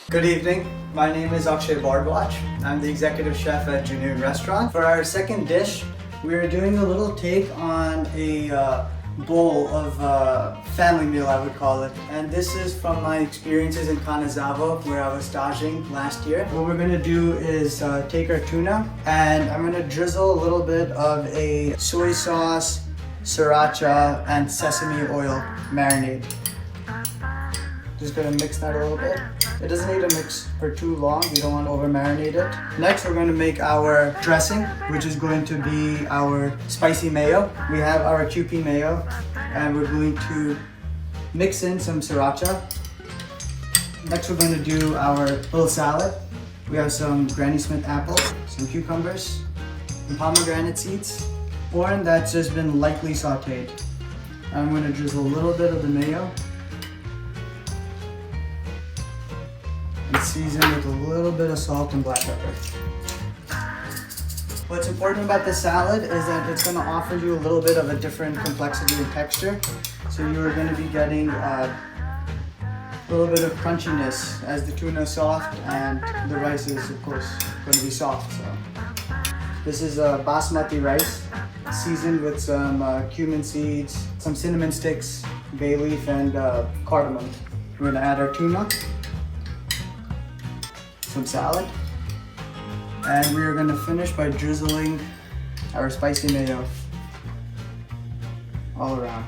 Good evening. My name is Akshay. I'm the executive chef at Junoon Restaurant. For our second dish, we are doing a little take on a bowl of family meal, I would call it. And this is from my experiences in Kanazawa, where I was staging last year. What we're gonna do is take our tuna, and I'm gonna drizzle a little bit of a soy sauce, sriracha, and sesame oil marinade. Just gonna mix that a little bit. It doesn't need to mix for too long. We don't want to over marinate it. Next, we're going to make our dressing, which is going to be our spicy mayo. We have our Kewpie mayo, and we're going to mix in some sriracha. Next, we're going to do our little salad. We have some Granny Smith apples, some cucumbers, some pomegranate seeds, corn that's just been lightly sauteed. I'm going to drizzle a little bit of the mayo. And season with a little bit of salt and black pepper. What's important about this salad is that it's going to offer you a little bit of a different complexity and texture. So you're going to be getting a little bit of crunchiness as the tuna is soft and the rice is of course going to be soft. So this is basmati rice seasoned with some cumin seeds, some cinnamon sticks, bay leaf, and cardamom. We're going to add our tuna, some salad, and we are going to finish by drizzling our spicy mayo all around.